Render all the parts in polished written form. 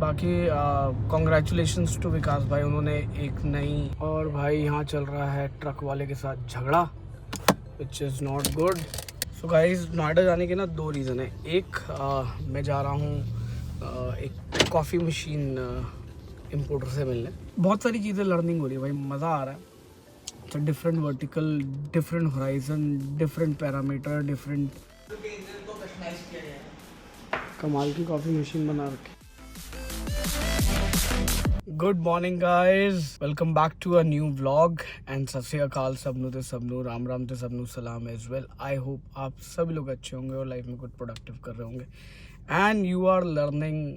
बाकी congratulations to विकास भाई, उन्होंने एक नई। और भाई यहाँ चल रहा है ट्रक वाले के साथ झगड़ा, which is not good. So guys, Noida जाने के ना दो रीज़न है। एक, मैं जा रहा हूँ एक कॉफ़ी मशीन इम्पोर्टर से मिलने। बहुत सारी चीज़ें लर्निंग हो रही है भाई, मज़ा आ रहा है। तो different vertical, different horizon, different parameter, different. कमाल की कॉफ़ी मशीन बना रखी। Good morning guys, welcome back to a new vlog and Sat Sri अकाल सबनू ते सबनू, राम राम ते सबनू सलाम एज वेल। आई होप आप सभी लोग अच्छे होंगे और लाइफ में कुछ प्रोडक्टिव कर रहे होंगे and you are learning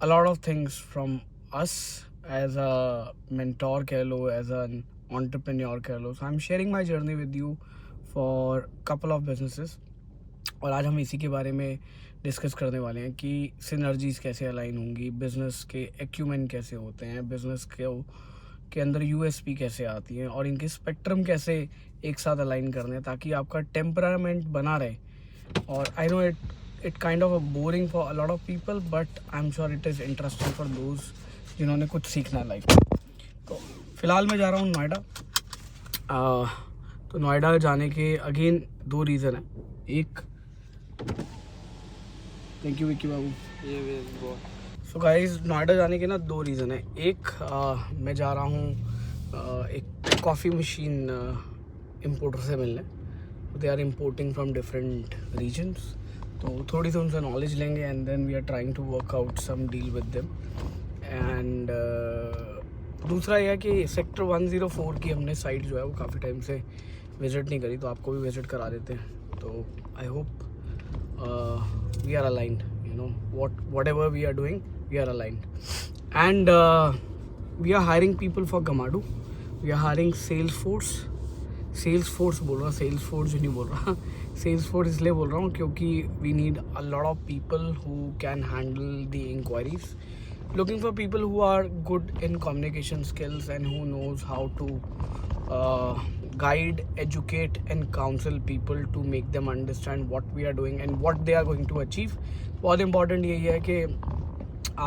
a lot of things from us as a mentor कह लो, एज एन एंटरप्रेन्योर कह लो। So I am sharing my journey with you for couple of businesses. और आज हम इसी के बारे में डिस्कस करने वाले हैं कि सिनर्जीज़ कैसे अलाइन होंगी, बिज़नेस के एक्यूमेन कैसे होते हैं, बिज़नेस के अंदर यूएसपी कैसे आती हैं और इनके स्पेक्ट्रम कैसे एक साथ अलाइन करने हैं ताकि आपका टेम्परामेंट बना रहे। और I know it kind of boring for a lot of people, but I am sure it is interesting for those जिन्होंने कुछ सीखना है लाइफ में। तो फ़िलहाल मैं जा रहा हूँ नोएडा। तो नोएडा जाने के अगेन दो रीज़न है। एक, thank you Vicky Babu. So guys, Noida जाने के ना दो रीज़न है। एक, मैं जा रहा हूँ एक कॉफ़ी मशीन इम्पोर्टर से मिलने। They are importing from different regions, तो थोड़ी सी उनसे नॉलेज लेंगे and then we are trying to work out some deal with them. And दूसरा यह है कि सेक्टर 104 की हमने साइट जो है वो काफ़ी टाइम से विज़िट नहीं करी, तो आपको भी विज़िट करा देते हैं। तो I hope we are aligned, you know, whatever we are doing, we are aligned. And we are hiring people for Gamadu. We are hiring Salesforce बोल रहा हूँ, Salesforce नहीं बोल रहा। Salesforce इसलिए बोल रहा हूँ क्योंकि we need a lot of people who can handle the inquiries. Looking for people who are good in communication skills and who knows how to guide, educate and counsel people to make them understand what we are doing and what they are going to achieve. बहुत important यही है कि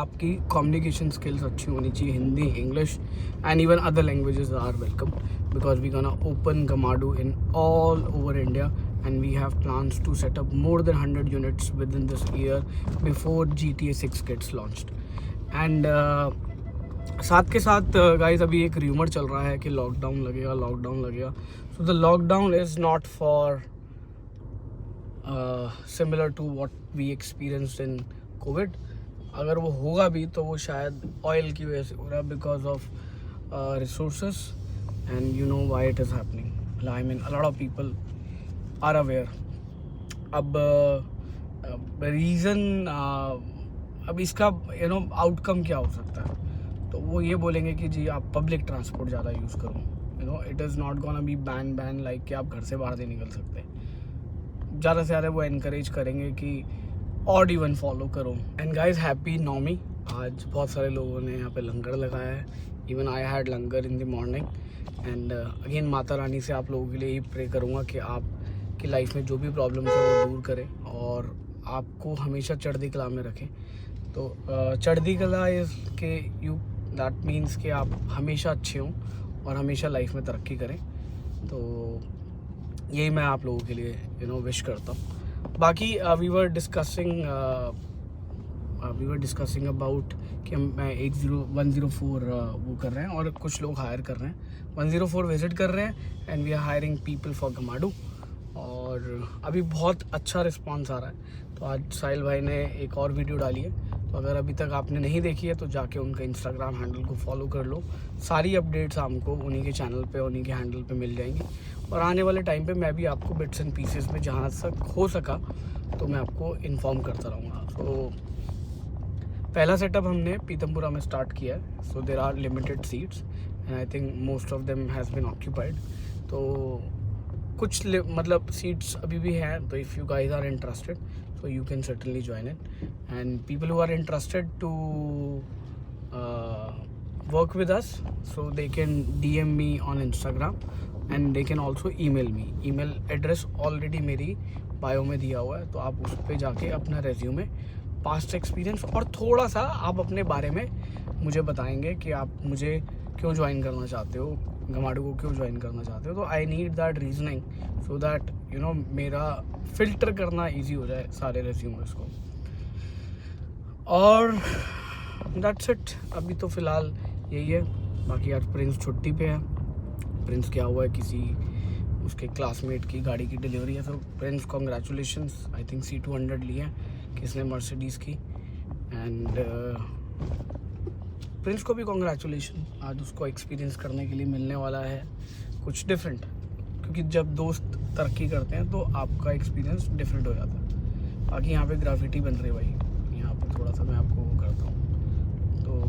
आपकी communication skills अच्छी होनी चाहिए। Hindi, English and even other languages are welcome because we're gonna open Gamadu in all over India and we have plans to set up more than 100 units within this year before GTA 6 gets launched. And साथ के साथ guys, अभी एक rumour चल रहा है कि lockdown लगेगा। So the lockdown is not for similar to what we experienced in COVID. अगर वो होगा भी तो वो शायद ऑयल की वजह से हो रहा है, because of resources and you know why it is happening. I mean a lot of people are aware. अब रीज़न अब इसका आउटकम क्या हो सकता है, तो वो ये बोलेंगे कि जी आप पब्लिक ट्रांसपोर्ट ज़्यादा यूज़ करो। It is not gonna be ban like कि आप घर से बाहर नहीं निकल सकते। ज़्यादा से ज़्यादा वो एनकरेज करेंगे कि ऑड इवन फॉलो करो। एंड गाइज, हैप्पी नवमी। आज बहुत सारे लोगों ने यहाँ पे लंगर लगाया है। Even I had langar in the morning. And again Mata Rani से आप लोगों के लिए ही प्रे करूँगा कि आपकी लाइफ में जो भी प्रॉब्लम है वो दूर करें और आपको हमेशा चढ़ती कला में रखें। तो चढ़ती कला इज़ के दैट मीन्स कि आप हमेशा अच्छे हों और हमेशा लाइफ में तरक्की करें। तो यही मैं आप लोगों के लिए विश करता हूँ। बाकी वी वर डिस्कसिंग अबाउट कि मैं 104 वो कर रहे हैं और कुछ लोग हायर कर रहे हैं। 104 विज़िट कर रहे हैं and we are hiring people for गमाडू और अभी बहुत अच्छा रिस्पॉन्स आ रहा है। तो आज साहिल भाई ने एक और वीडियो डाली है, तो अगर अभी तक आपने नहीं देखी है तो जाके उनका इंस्टाग्राम हैंडल को फॉलो कर लो। सारी अपडेट्स हमको उन्हीं के चैनल पे, उन्हीं के हैंडल पे मिल जाएंगी और आने वाले टाइम पे मैं भी आपको बिट्स एंड पीसेस में जहाँ तक हो सका तो मैं आपको इन्फॉर्म करता रहूँगा। तो पहला सेटअप हमने पीतमपुरा में स्टार्ट किया है। So there are limited seats and I think most of them has been occupied. तो कुछ मतलब सीट्स अभी भी हैं, तो if you guys are interested so you can certainly join it, and people who are interested to work with us, so they can DM me on Instagram and they can also email me. email address already मेरी bio में दिया हुआ है, तो आप उस पर जाके अपना रेज्यूमे पास्ट एक्सपीरियंस और थोड़ा सा आप अपने बारे में मुझे बताएंगे कि आप मुझे क्यों ज्वाइन करना चाहते हो, गमाडो को क्यों ज्वाइन करना चाहते हो। तो I need that reasoning so that you know मेरा फ़िल्टर करना इजी हो जाए सारे रेज्यूमेस को। और दैट्स इट, अभी तो फ़िलहाल यही है। बाकी आज प्रिंस छुट्टी पे है। प्रिंस क्या हुआ है, किसी उसके क्लासमेट की गाड़ी की डिलीवरी है। तो Prince congratulations, I think C200 ली है किसने, मर्सिडीज़ की। एंड प्रिंस को भी कॉन्ग्रेचुलेशन, आज उसको एक्सपीरियंस करने के लिए मिलने वाला है कुछ डिफरेंट, क्योंकि जब दोस्त तरक्की करते हैं तो आपका एक्सपीरियंस डिफरेंट हो जाता है। बाकी यहाँ पे ग्राफिटी बन रही है भाई, यहाँ पे थोड़ा सा मैं आपको वो करता हूँ। तो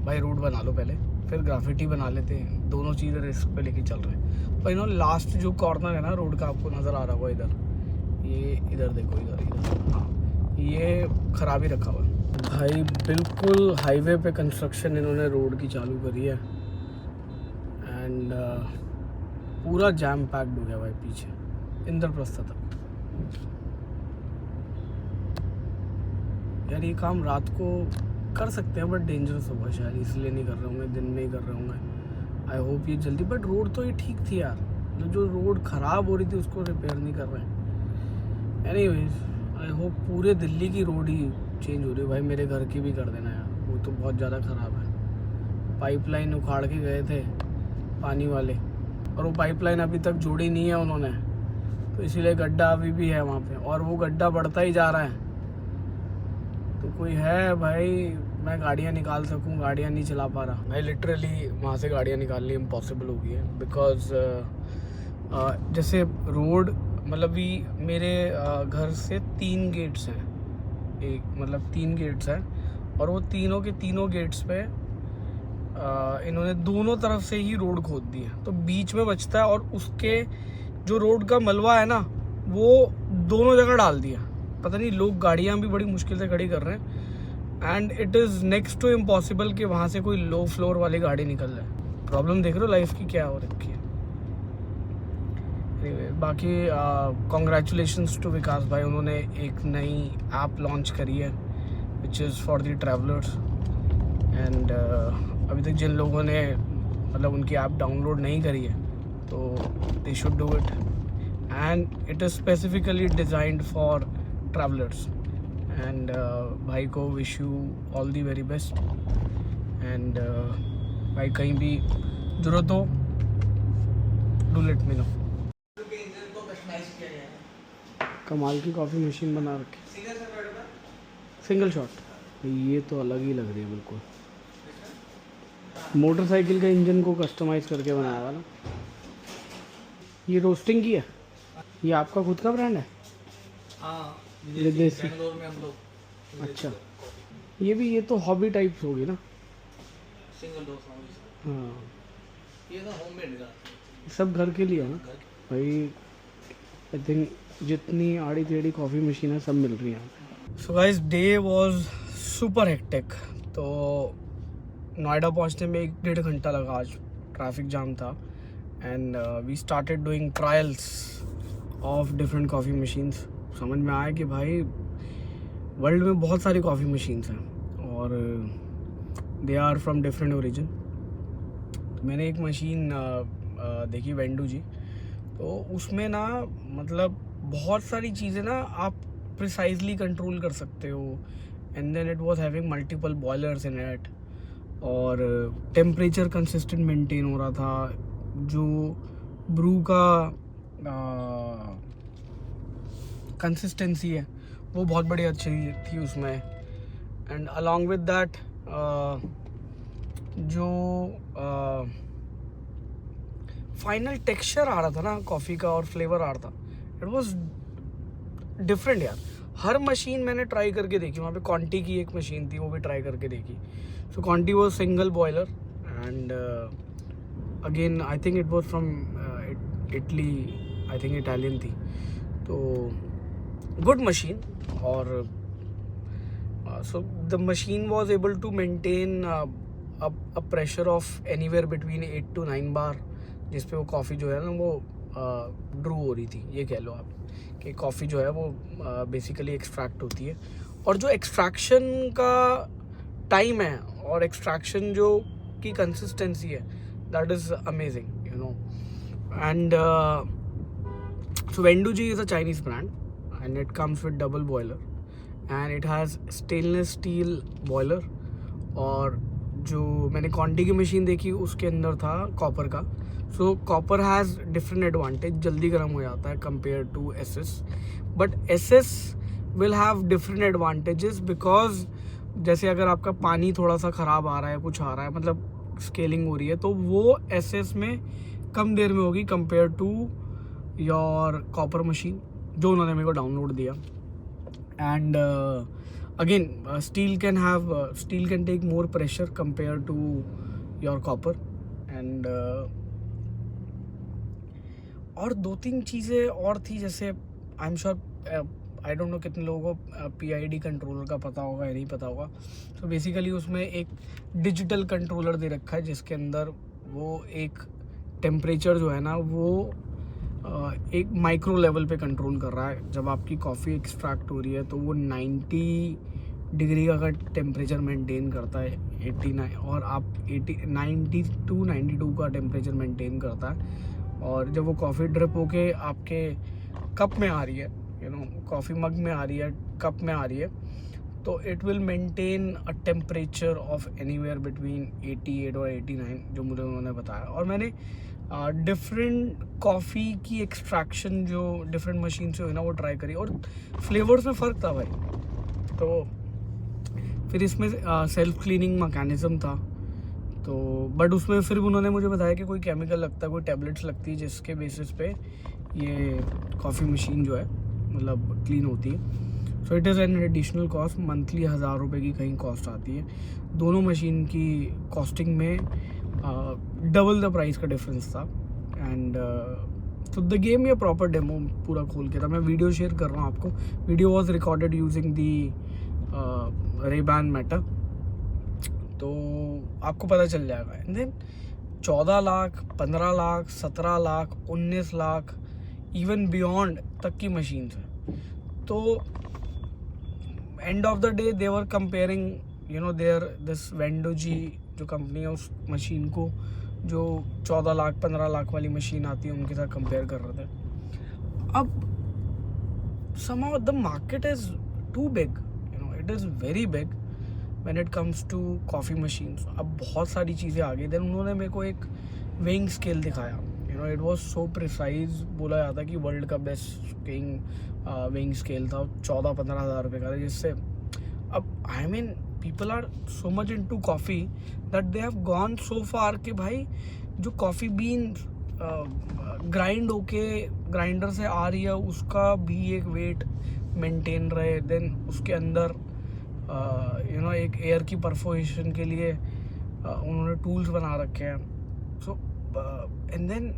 भाई रोड बना लो पहले, फिर ग्राफिटी बना लेते हैं, दोनों चीज़ें रिस्क पे लेके चल रहे हैं। और लास्ट जो कॉर्नर है ना रोड का, आपको नज़र आ रहा होगा इधर, ये इधर देखो, इधर हाँ, ये ख़राब ही रखा हुआ है भाई। बिल्कुल हाईवे पे कंस्ट्रक्शन इन्होंने रोड की चालू करी है। एंड पूरा जैम पैक्ड हो गया भाई पीछे इंद्रप्रस्थ तक। यार ये काम रात को कर सकते हैं बट डेंजरस होगा शायद, इसलिए नहीं कर रहे होंगे, दिन में ही कर रहे होंगे। आई होप ये जल्दी, बट रोड तो ये ठीक थी यार, जो रोड ख़राब हो रही थी उसको रिपेयर नहीं कर रहे हैं। एनीवेज आई होप पूरे दिल्ली की रोड ही चेंज हो रही है भाई, मेरे घर की भी कर देना यार, वो तो बहुत ज़्यादा ख़राब है। पाइपलाइन उखाड़ के गए थे पानी वाले, और वो पाइपलाइन अभी तक जोड़ी नहीं है उन्होंने, तो इसीलिए गड्ढा अभी भी है वहाँ पे, और वो गड्ढा बढ़ता ही जा रहा है। तो कोई है भाई, मैं गाड़ियाँ निकाल सकूँ, गाड़ियाँ नहीं चला पा रहा भाई, लिटरली वहाँ से गाड़ियाँ निकालनी इम्पॉसिबल हो गई है। बिकॉज जैसे रोड मतलब भी मेरे घर से 3 गेट्स हैं, एक मतलब 3 गेट्स हैं, और वो तीनों के तीनों गेट्स पे इन्होंने दोनों तरफ से ही रोड खोद दी है, तो बीच में बचता है, और उसके जो रोड का मलबा है ना वो दोनों जगह डाल दिया। पता नहीं, लोग गाड़ियाँ भी बड़ी मुश्किल से खड़ी कर रहे हैं, and it is next to impossible कि वहाँ से कोई लो फ्लोर वाली गाड़ी निकल जाए। प्रॉब्लम देख रहे हो लाइफ की क्या हो रखी है। बाकी कॉन्ग्रेचुलेशंस टू विकास भाई, उन्होंने एक नई ऐप लॉन्च करी है which is for the travellers. And अभी तक जिन लोगों ने मतलब उनकी ऐप डाउनलोड नहीं करी है तो they should do it, and it is specifically designed for travellers. And भाई को wish you all the very best. And भाई कहीं भी ज़रूरत हो डू लेट मी नो। कमाल की कॉफ़ी मशीन बना रखी, सिंगल शॉट, ये तो अलग ही लग रही है बिल्कुल। मोटरसाइकिल का इंजन को कस्टमाइज़ करके बनाया हुआ ना। ये रोस्टिंग की है, ये आपका खुद का ब्रांड है? हाँ, ये देसी बेंगलोर में हम लोग। अच्छा, ये तो हॉबी टाइप्स होगी ना? Single dose. हाँ, ये तो होममेड का सब घर के लिए है ना भाई। आई थिंक जितनी आड़ी टेढ़ी कॉफ़ी मशीन है सब मिल रही है। So guys, day was super hectic. तो नोएडा पहुंचने में 1-1.5 घंटा लगा, आज ट्रैफिक जाम था। And we started doing trials of different coffee machines. समझ में आया कि भाई वर्ल्ड में बहुत सारी कॉफ़ी मशीन्स हैं और they are from different origin. मैंने एक मशीन देखी वेंडू जी, तो उसमें ना मतलब बहुत सारी चीज़ें ना आप प्रिसाइजली कंट्रोल कर सकते हो। And then it was having multiple boilers in it, और टेम्परेचर कंसिस्टेंट मेंटेन हो रहा था। जो ब्रू का कंसिस्टेंसी है वो बहुत बड़ी अच्छी थी उसमें। एंड अलॉन्ग विद दैट जो फाइनल टेक्सचर आ रहा था ना कॉफ़ी का और फ्लेवर आ रहा था, इट वाज डिफरेंट यार। हर मशीन मैंने ट्राई करके देखी, वहाँ पे कॉन्टी की एक मशीन थी वो भी ट्राई करके देखी। सो कॉन्टी वो single boiler, and again I think it was from Italy, I think Italian थी। तो गुड मशीन, और so the machine was able to maintain a pressure of anywhere between 8 to 9 bar, जिस पे वो कॉफ़ी जो है ना वो ड्रू हो रही थी। ये कह लो आप कि कॉफ़ी जो है वो बेसिकली एक्सट्रैक्ट होती है, और जो एक्सट्रैक्शन का टाइम है और एक्सट्रैक्शन जो की कंसिस्टेंसी है, that is amazing, you know. And so Wendoji is a Chinese brand and it comes with double boiler and it has stainless steel boiler. और जो मैंने कॉन्टी की मशीन देखी उसके अंदर था कॉपर का. So copper has different advantage, जल्दी गर्म हो जाता है compare to SS. But SS will have different advantages because जैसे अगर आपका पानी थोड़ा सा ख़राब आ रहा है, कुछ आ रहा है, मतलब स्केलिंग हो रही है, तो वो SS में कम देर में होगी compare to your copper machine जो उन्होंने मेरे को डाउनलोड दिया. And again steel can take more pressure compare to your copper. And और 2-3 चीज़ें और थी, जैसे I am sure, I don't know कितने लोगों को PID कंट्रोलर का पता होगा या नहीं पता होगा. तो बेसिकली उसमें एक डिजिटल कंट्रोलर दे रखा है जिसके अंदर वो एक टेम्परेचर जो है ना वो एक माइक्रो लेवल पे कंट्रोल कर रहा है. जब आपकी कॉफ़ी एक्सट्रैक्ट हो रही है तो वो 90 डिग्री का टेम्परेचर मेंटेन करता है, 89, और आप 90 to 92 का टेम्परेचर मेंटेन करता है. और जब वो कॉफ़ी ड्रिप होके आपके कप में आ रही है, यू नो, कॉफ़ी मग में आ रही है, कप में आ रही है, तो it will maintain a temperature of anywhere between 88 और 89 जो मुझे उन्होंने बताया. और मैंने डिफरेंट कॉफ़ी की एक्सट्रैक्शन जो डिफरेंट मशीन से हुई ना वो ट्राई करी और फ्लेवर्स में फ़र्क था भाई. तो फिर इसमें सेल्फ क्लीनिंग मैकेनिज़्म था, तो बट उसमें फिर उन्होंने मुझे बताया कि कोई केमिकल लगता है, कोई टैबलेट्स लगती है जिसके बेसिस पे ये कॉफ़ी मशीन जो है मतलब क्लीन होती है. So it is an additional cost, monthly 1000 रुपये की कहीं कॉस्ट आती है. दोनों मशीन की कॉस्टिंग में डबल द प्राइस का डिफरेंस था. एंड तो द गेम ये प्रॉपर डेमो पूरा खोल के था. मैं वीडियो शेयर कर रहा हूँ आपको. Video was recorded using the Ray-Ban Meta, तो आपको पता चल जाएगा. एंड देन 14 लाख, 15 लाख, 17 लाख, 19 लाख, इवन बियॉन्ड तक की मशीन्स हैं. तो end of the day they were comparing, you know, this Wendoji जो कंपनी है उस मशीन को जो 14 लाख 15 लाख वाली मशीन आती है उनके साथ कंपेयर कर रहे थे. अब somehow the market is too big, you know, it is very big when it comes to coffee machines. अब बहुत सारी चीज़ें आ गई. देन उन्होंने मेरे को एक वेइंग स्केल दिखाया, you know, it was so precise. बोला जाता कि वर्ल्ड का बेस्ट वेइंग स्केल था, 14-15 हज़ार रुपये का था. जिससे अब I mean people are so much into coffee that they have gone so far कि भाई जो कॉफ़ी बीन ग्राइंड होके ग्राइंडर से आ रही है उसका भी एक वेट मेंटेन रहे. देन उसके अंदर यू नो एक एयर की परफोरेशन के लिए उन्होंने टूल्स बना रखे हैं. So and then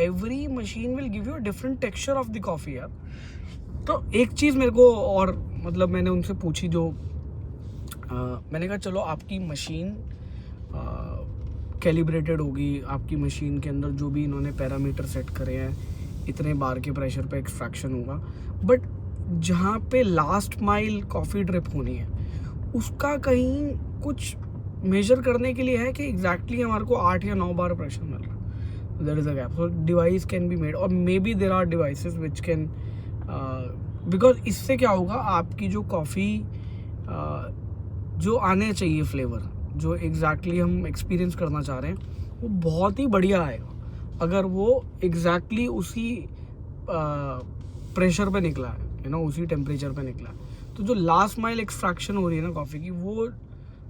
every machine will give you a different texture of the coffee यार. तो एक चीज़ मेरे को और मतलब मैंने उनसे पूछी, जो मैंने कहा चलो आपकी मशीन कैलिब्रेटेड होगी, आपकी मशीन के अंदर जो भी इन्होंने पैरामीटर सेट करे हैं, इतने बार के प्रेशर पे एक्सट्रैक्शन होगा, बट जहाँ पे लास्ट माइल कॉफ़ी ड्रिप होनी है उसका कहीं कुछ मेजर करने के लिए है कि एग्जैक्टली हमारे को 8 या 9 बार प्रेशर मिल रहा है. There is a gap. So device can be made, और may be there are devices which can, because इससे क्या होगा, आपकी जो कॉफ़ी जो आने चाहिए फ्लेवर, जो एग्जैक्टली हम एक्सपीरियंस करना चाह रहे हैं, वो बहुत ही बढ़िया आएगा अगर वो एग्जैक्टली उसी प्रेशर पे निकला है, यू नो, उसी टेम्परेचर पे निकला है. तो जो लास्ट माइल एक्सट्रैक्शन हो रही है ना कॉफ़ी की, वो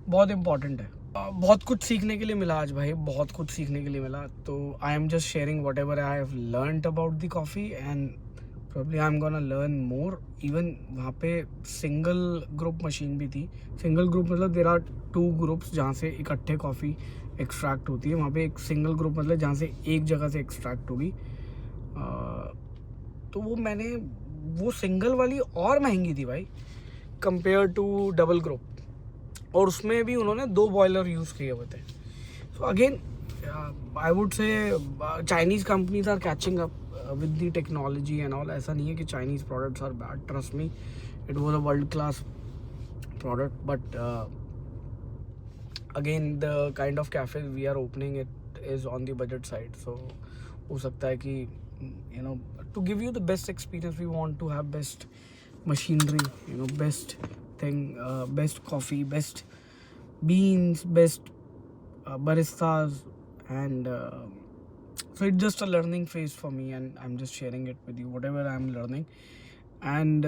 बहुत इंपॉर्टेंट है. बहुत कुछ सीखने के लिए मिला आज भाई, बहुत कुछ सीखने के लिए मिला. तो I am just sharing what ever I have learned about the coffee, and probably I'm gonna learn more. Even वहाँ पे सिंगल ग्रुप मशीन भी थी. सिंगल ग्रुप मतलब there are 2 ग्रुप्स जहाँ से इकट्ठे कॉफ़ी एक्सट्रैक्ट होती है. वहाँ पे एक सिंगल ग्रुप मतलब जहाँ से एक जगह से एक्सट्रैक्ट होगी. तो वो सिंगल वाली और महंगी थी भाई कंपेयर टू डबल ग्रुप, और उसमें भी उन्होंने 2 बॉयलर यूज़ किए हुए थे. So again I would say Chinese companies are catching up with the technology and all. ऐसा नहीं है कि Chinese products are bad, trust me, it was a world class product, but again the kind of cafe we are opening it is on the budget side, so हो सकता है कि to give you the best experience we want to have best machinery, best thing, best coffee, best beans, best baristas, and so it's just a learning phase for me, and I'm just sharing it with you whatever I'm learning, and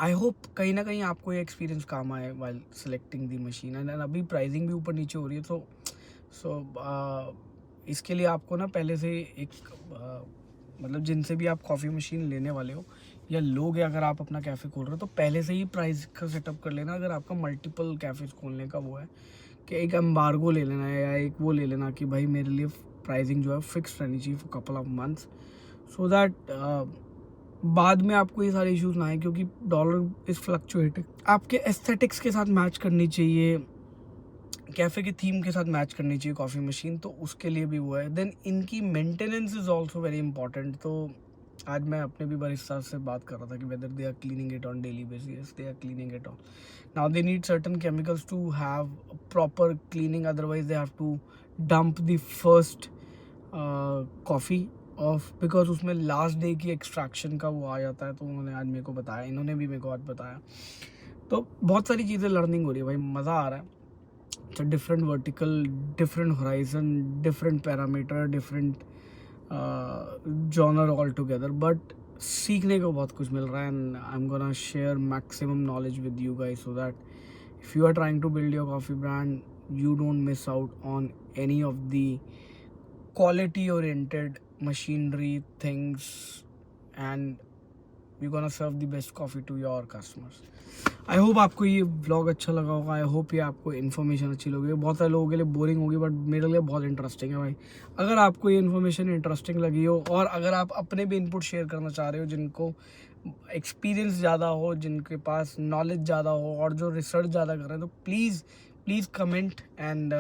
I hope कहीं ना कहीं आपको ये experience काम आए while selecting the machine, and अभी pricing भी ऊपर नीचे हो रही है, तो इसके लिए आपको ना पहले से एक मतलब जिनसे भी आप कॉफ़ी मशीन लेने वाले हो या लोगे, अगर आप अपना कैफ़े खोल रहे हो तो पहले से ही प्राइस का सेटअप कर लेना। अगर आपका मल्टीपल कैफ़ेज खोलने का वो है कि एक एम्बार्गो ले लेना है या एक वो ले लेना कि भाई मेरे लिए प्राइसिंग जो है फिक्स रहनी चाहिए for couple of months, so that बाद में आपको ये सारे इश्यूज ना आए, क्योंकि डॉलर इज़ फ्लक्चुएटिंग। आपके एस्थेटिक्स के साथ मैच करनी चाहिए, कैफ़े की थीम के साथ मैच करनी चाहिए कॉफ़ी मशीन, तो उसके लिए भी वो है। देन इनकी maintenance is also very important. तो आज मैं अपने भी बारिस्ता से बात कर रहा था कि whether they are cleaning it on daily basis, they are cleaning it on, now they need certain chemicals to have proper cleaning, otherwise they have to dump the first coffee off, because उसमें last day की extraction का वो आ जाता है। तो उन्होंने आज मेरे को बताया, इन्होंने भी मेरे को आज बताया, तो बहुत सारी चीज़ें लर्निंग हो रही है भाई, मज़ा आ रहा है। It's a different vertical, different horizon, different parameter, different genre all together, but सीखने को बहुत कुछ मिल रहा है, and I am gonna share maximum knowledge with you guys, so that if you are trying to build your coffee brand you don't miss out on any of the quality oriented machinery things, and you're gonna serve the best coffee to your customers. I hope आपको ये vlog अच्छा लगा होगा, I hope ये आपको information अच्छी लगी। बहुत सारे लोगों के लिए बोरिंग होगी, बट मेरे लिए बहुत इंटरेस्टिंग है भाई। अगर आपको ये इन्फॉर्मेशन इंटरेस्टिंग लगी हो, और अगर आप अपने भी इनपुट शेयर करना चाह रहे हो, जिनको एक्सपीरियंस ज़्यादा हो, जिनके पास नॉलेज ज़्यादा हो, और जो रिसर्च ज़्यादा कर रहे हैं, तो please comment, and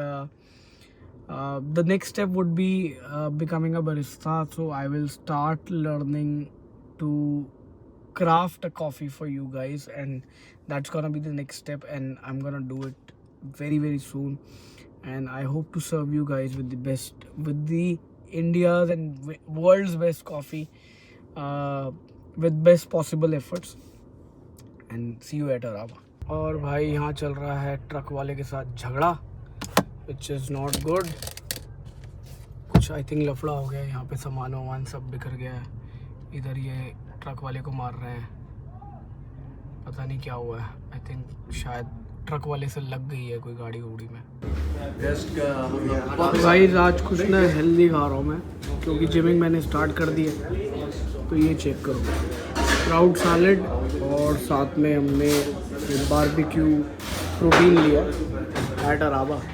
the next step would be becoming a barista. So I will start learning to craft a coffee for you guys, and that's gonna be the next step, and I'm gonna do it very soon, and I hope to serve you guys with the best, with the India's and world's best coffee, with best possible efforts, and see you at Araba. और भाई यहाँ चल रहा है truck वाले के साथ झगड़ा, विच इज़ नॉट गुड। कुछ आई थिंक लफड़ा हो गया है यहाँ पे, सामान वामान सब बिखर गया है। इधर ये ट्रक वाले को मार रहे हैं, पता नहीं क्या हुआ है। आई थिंक शायद ट्रक वाले से लग गई है कोई गाड़ी उड़ी में। भाई आज कुछ ना हेल्दी खा रहा हूँ मैं, क्योंकि जिमिंग मैंने स्टार्ट कर दी है। तो ये चेक करो, स्प्राउट सैलेड, और साथ में हमने बारबेक्यू प्रोटीन लिया एट अराबा।